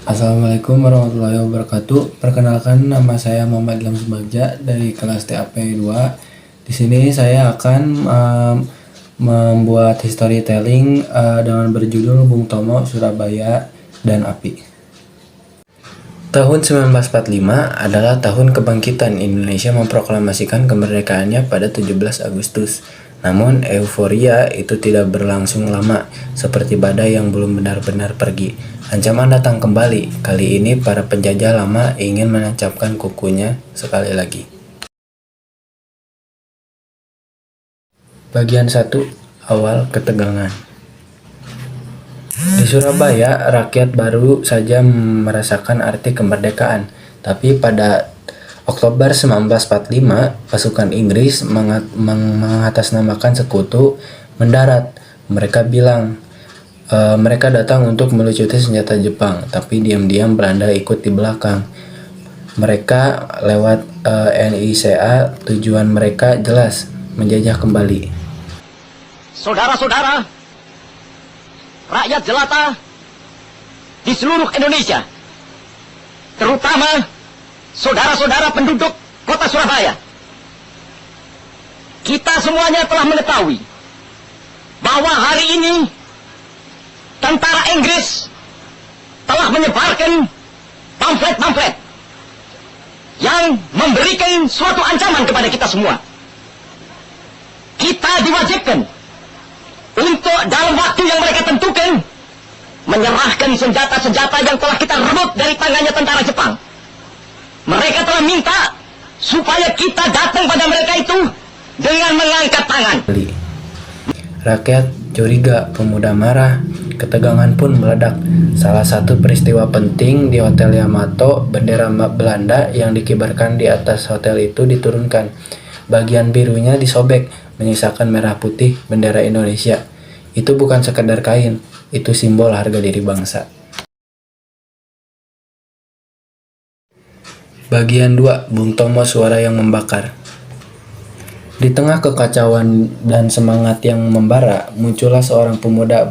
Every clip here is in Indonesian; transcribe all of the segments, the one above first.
Assalamualaikum warahmatullahi wabarakatuh. Perkenalkan, nama saya Muhammad Ilham Subagja dari kelas TAP 2. Di sini saya akan membuat storytelling dengan berjudul Bung Tomo, Surabaya, dan Api. Tahun 1945 adalah tahun kebangkitan Indonesia memproklamasikan kemerdekaannya pada 17 Agustus. Namun euforia itu tidak berlangsung lama, seperti badai yang belum benar-benar pergi. Ancaman datang kembali. Kali ini para penjajah lama ingin menancapkan kukunya sekali lagi. Bagian 1. Awal ketegangan. Di Surabaya, rakyat baru saja merasakan arti kemerdekaan. Tapi pada Oktober 1945, pasukan Inggris mengatasnamakan sekutu mendarat. Mereka bilang mereka datang untuk melucuti senjata Jepang, tapi diam-diam Belanda ikut di belakang. Mereka lewat NICA, tujuan mereka jelas, menjajah kembali. Saudara-saudara, rakyat jelata di seluruh Indonesia, terutama saudara-saudara penduduk kota Surabaya, kita semuanya telah mengetahui bahwa hari ini tentara Inggris telah menyebarkan pamflet-pamflet yang memberikan suatu ancaman kepada kita semua. Kita diwajibkan untuk dalam waktu yang mereka tentukan menyerahkan senjata-senjata yang telah kita rebut dari tangannya tentara Jepang. Mereka telah minta supaya kita datang pada mereka itu dengan mengangkat tangan. Rakyat curiga, pemuda marah, ketegangan pun meledak. Salah satu peristiwa penting di Hotel Yamato, bendera Belanda yang dikibarkan di atas hotel itu diturunkan. Bagian birunya disobek, menyisakan merah putih bendera Indonesia. Itu bukan sekadar kain, itu simbol harga diri bangsa. Bagian 2. Bung Tomo, suara yang membakar. Di tengah kekacauan dan semangat yang membara, muncullah seorang pemuda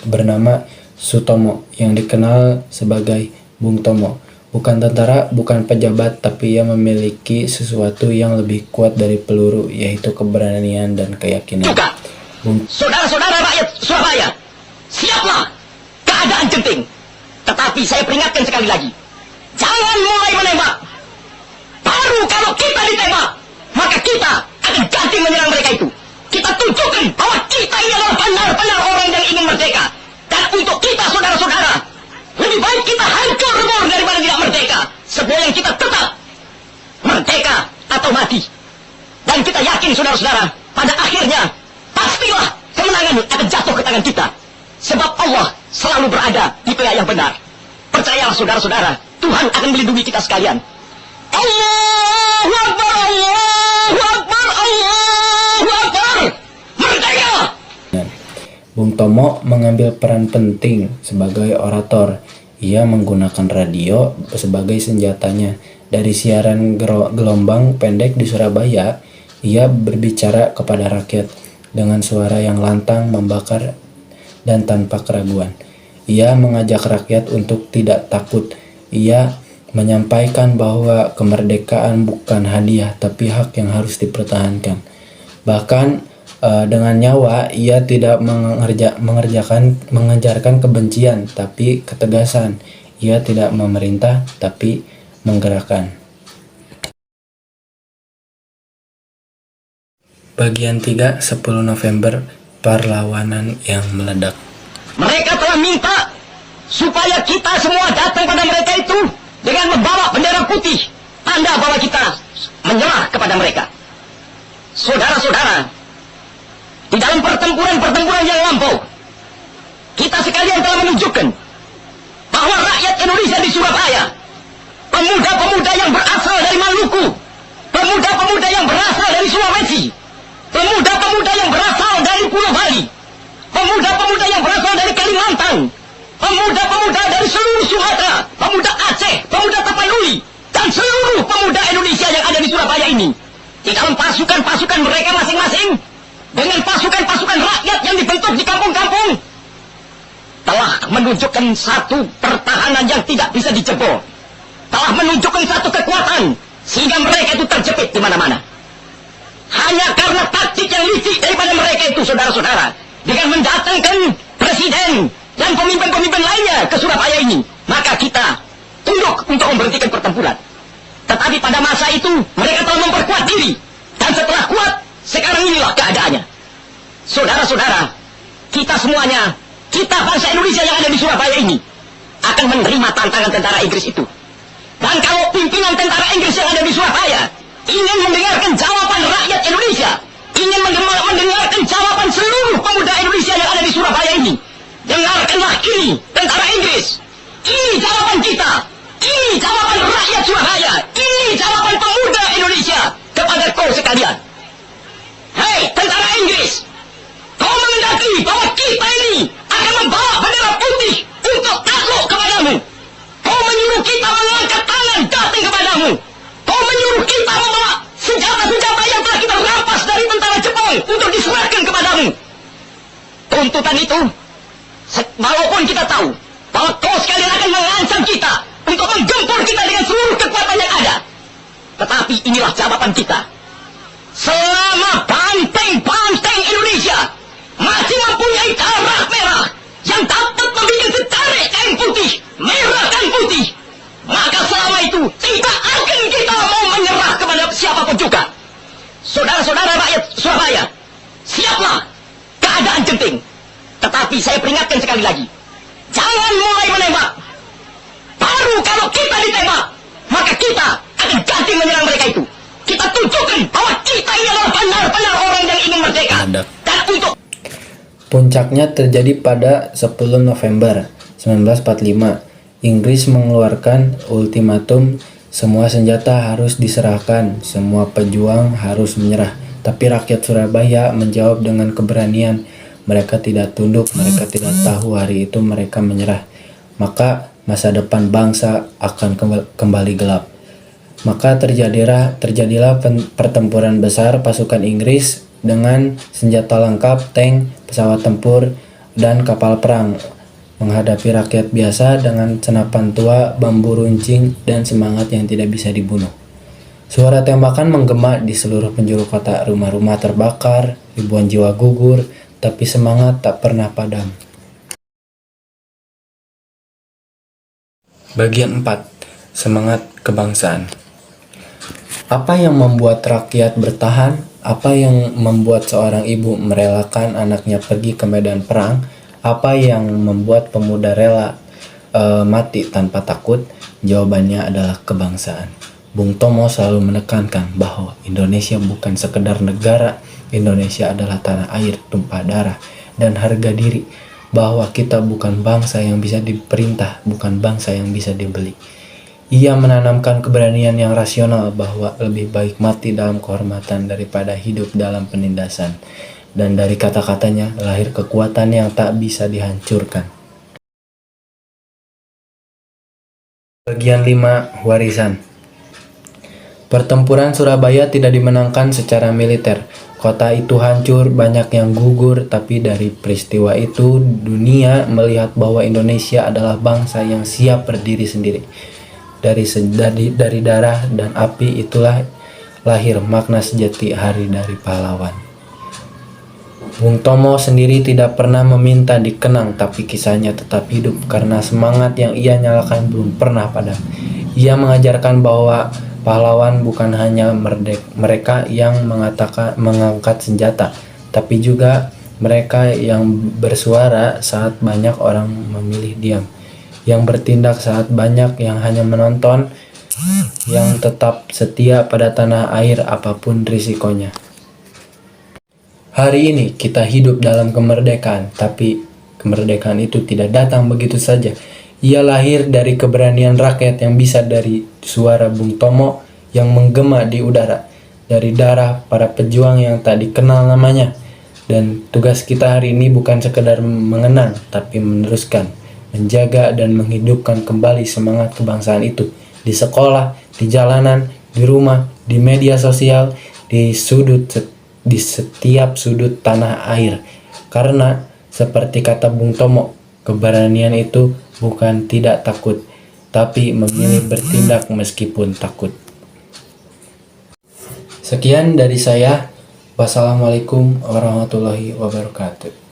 bernama Sutomo yang dikenal sebagai Bung Tomo. Bukan tentara, bukan pejabat, tapi ia memiliki sesuatu yang lebih kuat dari peluru, yaitu keberanian dan keyakinan. Juga, saudara-saudara rakyat Surabaya, siaplah, keadaan genting. Tetapi saya peringatkan sekali lagi, jangan mulai menembak. Baru kalau kita ditembak, maka kita akan ganti menyerang mereka itu. Kita tunjukkan bahwa kita ini adalah benar-benar orang yang ingin merdeka. Dan untuk kita, saudara-saudara, lebih baik kita hancur lebur daripada tidak merdeka. Sebelum kita tetap merdeka atau mati. Dan kita yakin, saudara-saudara, pada akhirnya pastilah kemenangan akan jatuh ke tangan kita. Sebab Allah selalu berada di pihak yang benar. Percayalah, saudara-saudara, Tuhan akan melindungi kita sekalian. Allahu Akbar, Allahu Akbar, Allahu Akbar. Merdeka! Bung Tomo mengambil peran penting sebagai orator. Ia menggunakan radio sebagai senjatanya. Dari siaran gelombang pendek di Surabaya, ia berbicara kepada rakyat dengan suara yang lantang, membakar, dan tanpa keraguan. Ia mengajak rakyat untuk tidak takut. Ia menyampaikan bahwa kemerdekaan bukan hadiah, tapi hak yang harus dipertahankan. Bahkan dengan nyawa, ia tidak mengejarkan kebencian, tapi ketegasan. Ia tidak memerintah, tapi menggerakkan. Bagian 3, 10 November, perlawanan yang meledak. Mereka telah minta supaya kita semua datang pada mereka itu dengan membawa bendera putih, tanda bahwa kita menyerah kepada mereka. Saudara-saudara, di dalam pertempuran-pertempuran yang lampau, kita sekalian telah menunjukkan bahwa rakyat Indonesia di Surabaya, pemuda-pemuda yang berasal dari Maluku, pemuda-pemuda yang berasal dari Sulawesi, pemuda-pemuda yang berasal dari Pulau Bali, pemuda-pemuda yang berasal dari Kalimantan, pemuda-pemuda dari seluruh Sumatera, pemuda Aceh, pemuda Tapanuli, dan seluruh pemuda Indonesia yang ada di Surabaya ini, di dalam pasukan-pasukan mereka masing-masing, dengan pasukan-pasukan rakyat yang dibentuk di kampung-kampung, telah menunjukkan satu pertahanan yang tidak bisa dijebol. Telah menunjukkan satu kekuatan sehingga mereka itu terjepit di mana-mana. Hanya karena taktik yang licik daripada mereka itu, saudara-saudara, dengan mendatangkan presiden dan pemimpin-pemimpin lainnya ke Surabaya ini, maka kita tunduk untuk memberhentikan pertempuran. Tetapi pada masa itu mereka telah memperkuat diri, dan setelah kuat, sekarang inilah keadaannya. Saudara-saudara, kita semuanya, kita bangsa Indonesia yang ada di Surabaya ini, akan menerima tantangan tentara Inggris itu. Dan kalau pimpinan tentara Inggris yang ada di Surabaya ingin mendengarkan jawaban rakyat Indonesia, ingin mendengarkan jawaban seluruh pemuda Indonesia yang ada di Surabaya ini, dengarkanlah ini, tentara Inggris. Ini jawaban kita. Ini jawaban rakyat Surabaya. Ini jawaban pemuda Indonesia kepada kau sekalian. Hei, tentara Inggris, kau mengendaki bahwa kita ini akan membawa bendera putih untuk takluk kepadamu. Kau menyuruh kita mengangkat tangan datang kepadamu. Kau menyuruh kita membawa senjata-senjata yang telah kita rampas dari tentara Jepang untuk diserahkan kepadamu. Tuntutan itu, walaupun kita tahu bahwa kau sekalian akan mengancam kita untuk menggempur kita dengan seluruh kekuatan yang ada, tetapi inilah jawaban kita. Selama banteng-banteng Indonesia masih mempunyai darah merah yang dapat membuat setarik kain putih, merah dan putih, maka selama itu tidak akan kita mau menyerah kepada siapapun juga. Saudara-saudara rakyat Surabaya, siaplah, keadaan genting. Tetapi saya peringatkan sekali lagi, jangan mulai menembak. Baru kalau kita ditembak, maka kita akan ganti menyerang mereka itu. Kita tunjukkan bahwa kita ini adalah benar-benar orang yang ingin merdeka. Dan untuk Puncaknya terjadi pada 10 November 1945. Inggris mengeluarkan ultimatum, semua senjata harus diserahkan, semua pejuang harus menyerah. Tapi rakyat Surabaya menjawab dengan keberanian. Mereka tidak tunduk, mereka tidak tahu hari itu mereka menyerah. Maka masa depan bangsa akan kembali gelap. Maka terjadilah pertempuran besar pasukan Inggris dengan senjata lengkap, tank, pesawat tempur, dan kapal perang menghadapi rakyat biasa dengan senapan tua, bambu runcing, dan semangat yang tidak bisa dibunuh. Suara tembakan menggema di seluruh penjuru kota, rumah-rumah terbakar, ribuan jiwa gugur, tapi semangat tak pernah padam. Bagian 4. Semangat kebangsaan. Apa yang membuat rakyat bertahan? Apa yang membuat seorang ibu merelakan anaknya pergi ke medan perang? Apa yang membuat pemuda rela mati tanpa takut? Jawabannya adalah kebangsaan. Bung Tomo selalu menekankan bahwa Indonesia bukan sekedar negara, Indonesia adalah tanah air, tumpah darah, dan harga diri. Bahwa kita bukan bangsa yang bisa diperintah, bukan bangsa yang bisa dibeli. Ia menanamkan keberanian yang rasional bahwa lebih baik mati dalam kehormatan daripada hidup dalam penindasan. Dan dari kata-katanya lahir kekuatan yang tak bisa dihancurkan. Bagian 5. Warisan. Pertempuran Surabaya tidak dimenangkan secara militer. Kota itu hancur, banyak yang gugur, tapi dari peristiwa itu dunia melihat bahwa Indonesia adalah bangsa yang siap berdiri sendiri. Dari darah dan api itulah lahir makna sejati hari dari pahlawan. Bung Tomo sendiri tidak pernah meminta dikenang, tapi kisahnya tetap hidup karena semangat yang ia nyalakan belum pernah padam. Ia mengajarkan bahwa pahlawan bukan hanya mereka yang mengangkat senjata, tapi juga mereka yang bersuara saat banyak orang memilih diam, yang bertindak saat banyak yang hanya menonton, yang tetap setia pada tanah air apapun risikonya. Hari ini kita hidup dalam kemerdekaan, tapi kemerdekaan itu tidak datang begitu saja. Ia lahir dari keberanian rakyat yang bisa dari suara Bung Tomo yang menggema di udara, dari darah para pejuang yang tak dikenal namanya. Dan tugas kita hari ini bukan sekedar mengenang, tapi meneruskan, menjaga dan menghidupkan kembali semangat kebangsaan itu di sekolah, di jalanan, di rumah, di media sosial, di setiap sudut tanah air. Karena seperti kata Bung Tomo, Keberanian itu bukan tidak takut, tapi memilih bertindak meskipun takut. Sekian dari saya. Wassalamualaikum warahmatullahi wabarakatuh.